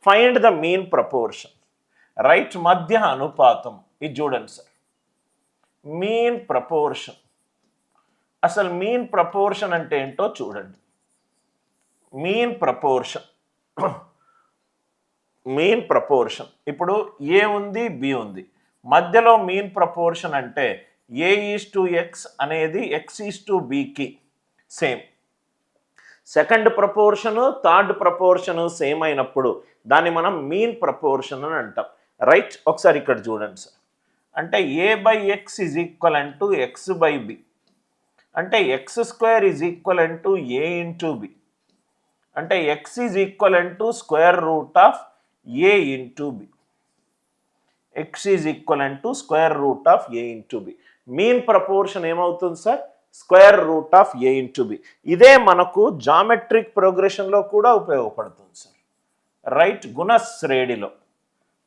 Find the mean proportion. Right, మధ్య అనుపాతం. ఇది చూడండి సార్, మీన్ ప్రపోర్షన్. అసలు మీన్ ప్రపోర్షన్ అంటే ఏంటో చూడండి. Mean proportion, mean proportion. ఇప్పుడు ఏ ఉంది, బి ఉంది, మధ్యలో మీన్ ప్రపోర్షన్ అంటే A:X అనేది X:Bకి same. Second proportion third proportion same అయినప్పుడు దాన్ని మనం మీన్ ప్రపోర్షన్ అని అంటాం. రైట్, ఒకసారి ఇక్కడ చూడండి సార్. అంటే A/X is equal to X/B, అంటే X² is equal to A into B, అంటే X is equal to square root of A into B. X is equal to square root of A into B. Mean proportion ఏమవుతుంది sir? Square root of A into B. ఇదే మనకు geometric ప్రోగ్రెషన్లో కూడా ఉపయోగపడుతుంది sir. Right, గుణశ్రేణిలో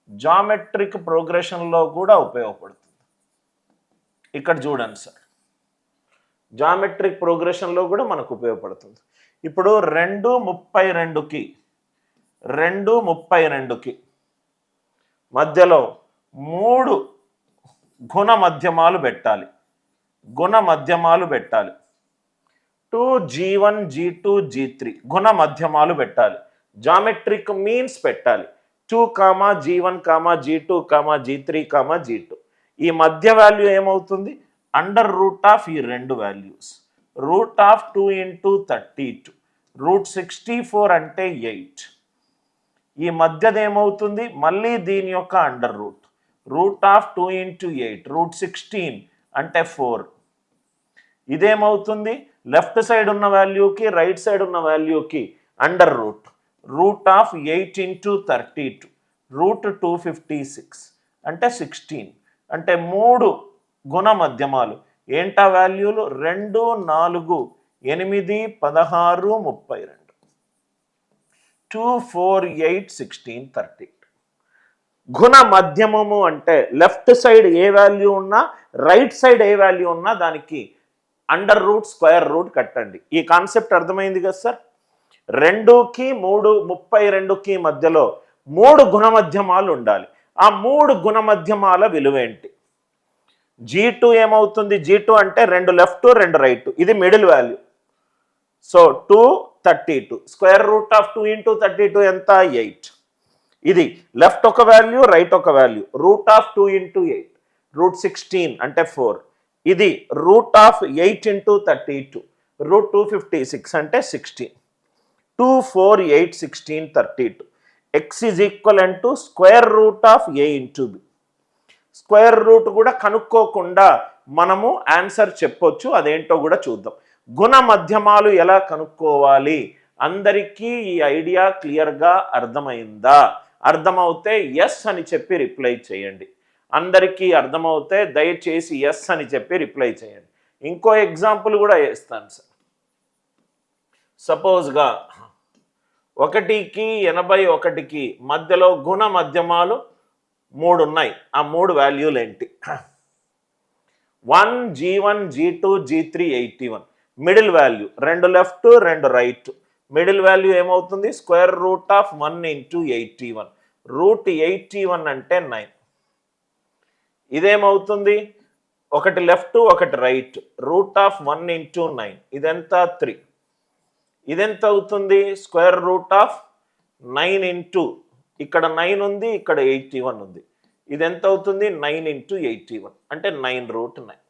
geometric ప్రోగ్రెషన్లో కూడా ఉపయోగపడుతుంది. ఇక్కడ చూడండి సార్, జామెట్రిక్ ప్రోగ్రెషన్లో కూడా మనకు ఉపయోగపడుతుంది. ఇప్పుడు 2:32కి మధ్యలో 3 గుణ మధ్యమాలు పెట్టాలి. 2G1 G2 G3 గుణ మధ్యమాలు పెట్టాలి. జామెట్రిక్ మీన్స్ పెట్టాలి. 2G1 G2 G3 G2. ఈ మధ్య వాల్యూ ఏమవుతుంది? అండర్ రూట్ ఆఫ్ ఈ రెండు వాల్యూస్. రూట్ ఆఫ్ 2 × 32, √64 అంటే 8. ఈ మధ్యది ఏమవుతుంది? మళ్ళీ దీని యొక్క అండర్ రూట్. రూట్ ఆఫ్ 2 × 8, √16 అంటే 4. ఇదేమవుతుంది? లెఫ్ట్ సైడ్ ఉన్న వాల్యూకి రైట్ సైడ్ ఉన్న వాల్యూకి అండర్ రూట్. రూట్ ఆఫ్ 8 × 32, √256 అంటే 16. అంటే 3 గుణ మధ్యమాలు. ఏంటా వాల్యూలు? 2, 4, 8, 16, 32. 2, 4, 8, 16, 38. గుణ మధ్యమము అంటే లెఫ్ట్ సైడ్ ఏ వాల్యూ ఉన్నా రైట్ సైడ్ ఏ వాల్యూ ఉన్నా దానికి అండర్ రూట్ స్క్వేర్ రూట్ కట్టండి. ఈ కాన్సెప్ట్ అర్థమైంది కదా సార్? 2కి 3, 32కి మధ్యలో 3 గుణ మధ్యమాలు ఉండాలి. ఆ 3 గుణ మధ్యమాల విలువేంటి? G2 ఏమవుతుంది? G2 అంటే 2 లెఫ్ట్ 2 రైట్, ఇది middle value. So 232, square root of 2 × 32 ఎంత? 8. ఇది లెఫ్ట్ ఒక వాల్యూ రైట్ ఒక వాల్యూ. రూట్ ఆఫ్ 2 × 8, √16 అంటే 4. ఇది రూట్ ఆఫ్ 8 × 32, √256 అంటే 16. 2, 4, 8, 16, 32. X is equal to square root of A into B. Square root కూడా కనుక్కోకుండా మనము ఆన్సర్ చెప్పొచ్చు. అదేంటో కూడా చూద్దాం. గుణ మధ్యమాలు ఎలా కనుక్కోవాలి? అందరికీ ఈ ఐడియా క్లియర్గా అర్థమైందా? అర్థమవుతే ఎస్ అని చెప్పి రిప్లై చేయండి. అందరికీ అర్థమవుతే దయచేసి ఎస్ అని చెప్పి రిప్లై చేయండి. ఇంకో ఎగ్జాంపుల్ కూడా వేస్తాను సార్. సపోజ్గా 1కి 81కి మధ్యలో గుణ మధ్యమాలు 3 ఉన్నాయి. ఆ 3 వాల్యూలు ఏంటి? 1G1 G2 G3 81. Middle value 2 left 2 right. Middle value ఏమవుతుంది? స్క్వేర్ రూట్ ఆఫ్ 1 × 81, √81 అంటే 9. ఇదేమవుతుంది? 1 లెఫ్ట్ 1 రైట్, రూట్ ఆఫ్ 1 × 9, ఇదెంత? 3. ఇదెంత అవుతుంది? స్క్వేర్ రూట్ ఆఫ్ 9 × ఇక్కడ 9 ఉంది, ఇక్కడ 81 ఉంది. ఇది ఎంత అవుతుంది? 9 × 81 అంటే 9√9.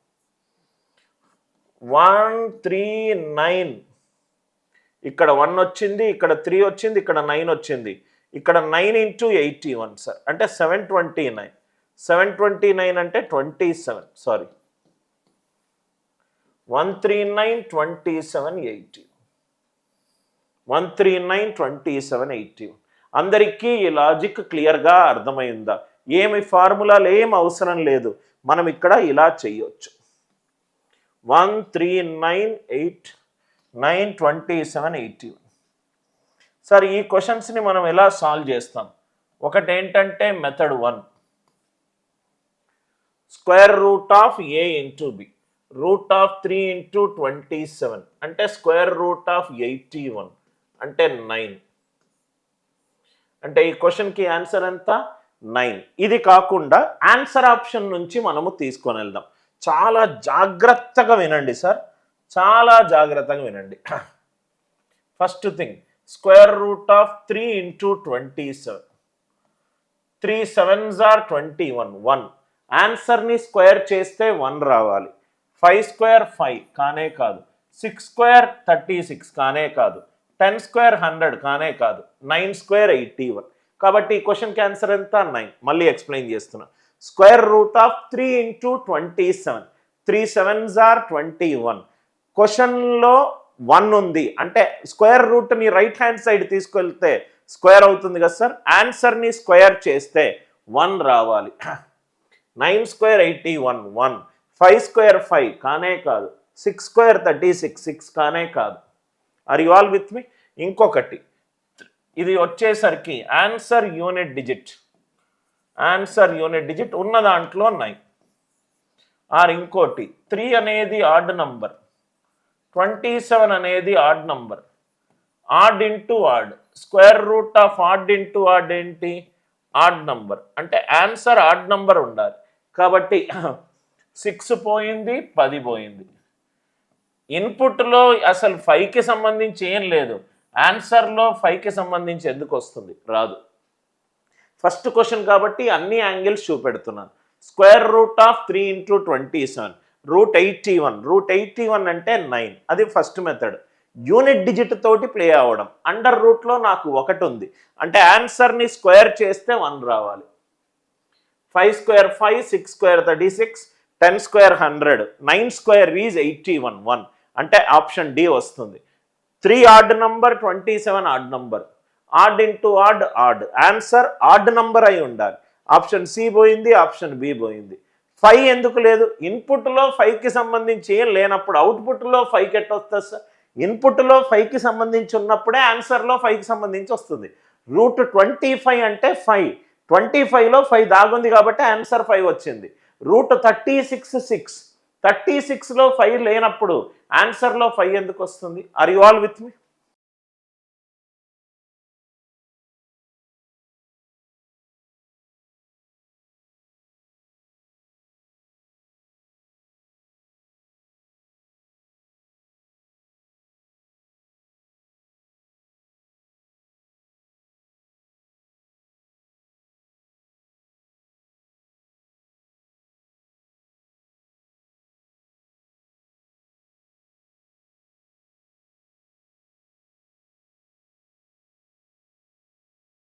139. ఇక్కడ 1 వచ్చింది, ఇక్కడ 3 వచ్చింది, ఇక్కడ 9 వచ్చింది. ఇక్కడ 9 × 81 సార్ అంటే 729. 729 అంటే 27. సారీ, 139, 27, 80. 139, 27, 81. అందరికీ ఈ లాజిక్ క్లియర్గా అర్థమైందా? ఏమి ఫార్ములాలు ఏం అవసరం లేదు, మనం ఇక్కడ ఇలా చేయొచ్చు. 139, 8, 9, 27, 81. సార్ ఈ క్వశ్చన్స్ని మనం ఎలా సాల్వ్ చేస్తాం? ఒకటి ఏంటంటే method 1, square root of A × B, route of 3 × 27 అంటే స్క్వేర్ రూట్ ఆఫ్ 81 అంటే 9. అంటే ఈ క్వశ్చన్కి ఆన్సర్ ఎంత 9. ఇది కాకుండా ఆన్సర్ ఆప్షన్ నుంచి మనము తీసుకొని వెళ్దాం. చాలా జాగ్రత్తగా వినండి సార్, చాలా జాగ్రత్తగా వినండి. First thing, square root of 3 into 27. 3 7s are 21. 1 ఆన్సర్ని స్క్వేర్ చేస్తే 1 రావాలి. 5 స్క్వేర్ 5 కానే కాదు. 6 స్క్వేర్ 36 కానే కాదు. 10 స్క్వేర్ 100 కానే కాదు. 9 స్క్వేర్ 81. కాబట్టి ఈ క్వశ్చన్కి ఆన్సర్ ఎంత 9. మళ్ళీ ఎక్స్ప్లెయిన్ చేస్తున్నా. Square root of 3 into 27. 3 7s are 21. క్వశ్చన్లో 1 ఉంది అంటే స్క్వేర్ రూట్ని రైట్ హ్యాండ్ సైడ్ తీసుకెళ్తే స్క్వేర్ అవుతుంది కదా సార్. ఆన్సర్ని స్క్వేర్ చేస్తే 1 రావాలి. 9 స్క్వేర్ 81 1. 5 స్క్వేర్ 5 కానే కాదు. 6 స్క్వేర్ 36 6 కానే కాదు. ఆర్ యు ఆల్ విత్ మీ? ఇంకొకటి, ఇది వచ్చేసరికి answer unit digit. Answer unit digit ఉన్న దాంట్లో 9. ఆర్ ఇంకోటి, 3 అనేది ఆడ్ నంబర్, 27 అనేది odd number. Odd into odd, square root of odd into odd ఏంటి? Odd number. అంటే ఆన్సర్ ఆడ్ నంబర్ ఉండాలి. కాబట్టి 6 పోయింది, 10 పోయింది. ఇన్పుట్లో అసలు 5కి సంబంధించి ఏం లేదు. ఆన్సర్లో 5కి సంబంధించి ఎందుకు వస్తుంది? రాదు. ఫస్ట్ క్వశ్చన్ కాబట్టి అన్ని యాంగిల్స్ చూపెడుతున్నాను. Square root of 3 into 27. Root 81. Root 81 అంటే 9. అది ఫస్ట్ మెథడ్. యూనిట్ డిజిట్ తోటి ప్లే అవ్వడం. అండర్ రూట్లో నాకు 1 ఉంది అంటే ఆన్సర్ని స్క్వేర్ చేస్తే 1 రావాలి. 5 square 5, 6 square 36, 10 square 100, 9 square is 81 1. అంటే ఆప్షన్ డి వస్తుంది. 3 odd number, 27 odd number. Odd into odd odd. Answer odd number అయి ఉండాలి. ఆప్షన్ సి పోయింది, ఆప్షన్ బి పోయింది. 5 ఎందుకు లేదు? ఇన్పుట్లో 5కి సంబంధించి ఏం లేనప్పుడు అవుట్పుట్లో 5కి ఎట్లా వస్తుంది సార్? ఇన్పుట్లో 5కి సంబంధించి ఉన్నప్పుడే ఆన్సర్లో 5కి సంబంధించి వస్తుంది. రూట్ 25 అంటే 5. 25లో 5 దాగుంది కాబట్టి ఆన్సర్ 5 వచ్చింది. రూట్ 36 6. 36లో 5 లేనప్పుడు ఆన్సర్లో 5 ఎందుకు వస్తుంది? Are you all with me?